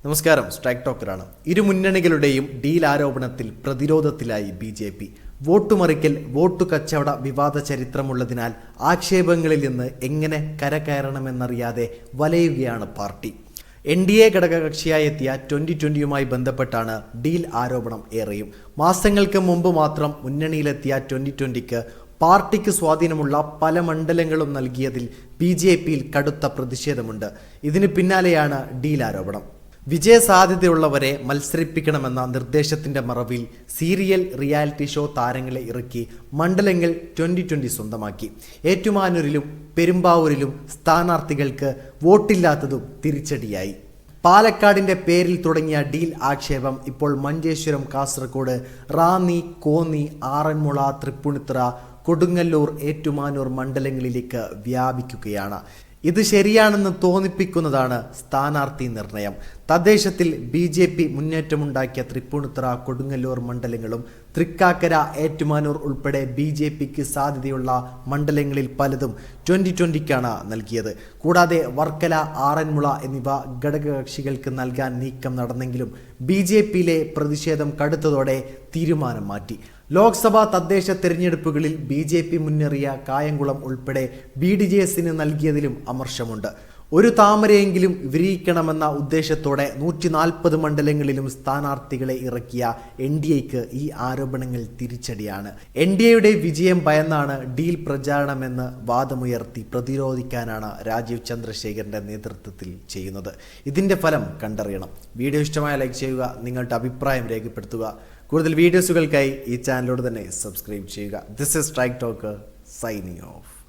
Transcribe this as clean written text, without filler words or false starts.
നമസ്കാരം, സ്ട്രൈക്ക് ടോക്കറാണ്. ഇരു മുന്നണികളുടെയും ഡീൽ ആരോപണത്തിൽ പ്രതിരോധത്തിലായി BJP. വോട്ടുമറിക്കൽ, വോട്ടു കച്ചവട വിവാദ ചരിത്രമുള്ളതിനാൽ ആക്ഷേപങ്ങളിൽ നിന്ന് എങ്ങനെ കരകയറണമെന്നറിയാതെ വലയുകയാണ് പാർട്ടി. NDA ഘടകകക്ഷിയായി എത്തിയ 2020യുമായി ബന്ധപ്പെട്ടാണ് ഡീൽ ആരോപണം ഏറെയും. മാസങ്ങൾക്ക് മുമ്പ് മാത്രം മുന്നണിയിലെത്തിയ 2020ക്ക് പാർട്ടിക്ക് സ്വാധീനമുള്ള പല മണ്ഡലങ്ങളും നൽകിയതിൽ BJPയിൽ കടുത്ത പ്രതിഷേധമുണ്ട്. ഇതിന് പിന്നാലെയാണ് ഡീൽ ആരോപണം. വിജയസാധ്യതയുള്ളവരെ മത്സരിപ്പിക്കണമെന്ന നിർദ്ദേശത്തിന്റെ മറവിൽ സീരിയൽ റിയാലിറ്റി ഷോ താരങ്ങളെ ഇറക്കി മണ്ഡലങ്ങൾ 2020 സ്വന്തമാക്കി. ഏറ്റുമാനൂരിലും പെരുമ്പാവൂരിലും സ്ഥാനാർത്ഥികൾക്ക് വോട്ടില്ലാത്തതും തിരിച്ചടിയായി. പാലക്കാടിന്റെ പേരിൽ തുടങ്ങിയ ഡീൽ ആക്ഷേപം ഇപ്പോൾ മഞ്ചേശ്വരം, കാസർഗോഡ്, റാന്നി, കോന്നി, ആറന്മുള, തൃപ്പൂണിത്തുറ, കൊടുങ്ങല്ലൂർ, ഏറ്റുമാനൂർ മണ്ഡലങ്ങളിലേക്ക് വ്യാപിക്കുകയാണ്. ഇത് ശരിയാണെന്ന് തോന്നിപ്പിക്കുന്നതാണ് സ്ഥാനാർത്ഥി നിർണയം. തദ്ദേശത്തിൽ BJP മുന്നേറ്റമുണ്ടാക്കിയ തൃപ്പൂണിത്തുറ, കൊടുങ്ങല്ലൂർ മണ്ഡലങ്ങളും തൃക്കാക്കര, ഏറ്റുമാനൂർ ഉൾപ്പെടെ BJPക്ക് സാധ്യതയുള്ള മണ്ഡലങ്ങളിൽ പലതും 2020ക്കാണ് നൽകിയത്. കൂടാതെ വർക്കല, ആറന്മുള എന്നിവ ഘടകകക്ഷികൾക്ക് നൽകാൻ നീക്കം നടന്നെങ്കിലും BJPയിലെ പ്രതിഷേധം കടുത്തതോടെ തീരുമാനം മാറ്റി. ലോക്സഭാ തദ്ദേശ തെരഞ്ഞെടുപ്പുകളിൽ BJP മുന്നേറിയ കായംകുളം ഉൾപ്പെടെ BDJSന് നൽകിയതിലും അമർഷമുണ്ട്. ഒരു താമരയെങ്കിലും വിരിയിക്കണമെന്ന ഉദ്ദേശത്തോടെ 140 മണ്ഡലങ്ങളിലും സ്ഥാനാർത്ഥികളെ ഇറക്കിയ NDAക്ക് ഈ ആരോപണങ്ങൾ തിരിച്ചടിയാണ്. NDAയുടെ വിജയം ഭയന്നാണ് ഡീൽ പ്രചാരണമെന്ന് വാദമുയർത്തി പ്രതിരോധിക്കാനാണ് രാജീവ് ചന്ദ്രശേഖരന്റെ നേതൃത്വത്തിൽ ചെയ്യുന്നത്. ഇതിന്റെ ഫലം കണ്ടറിയണം. വീഡിയോ ഇഷ്ടമായ ലൈക്ക് ചെയ്യുക, നിങ്ങളുടെ അഭിപ്രായം രേഖപ്പെടുത്തുക. കൂടുതൽ വീഡിയോസുകൾക്കായി ഈ ചാനലോട് തന്നെ സബ്സ്ക്രൈബ് ചെയ്യുക. This is strike talker signing off.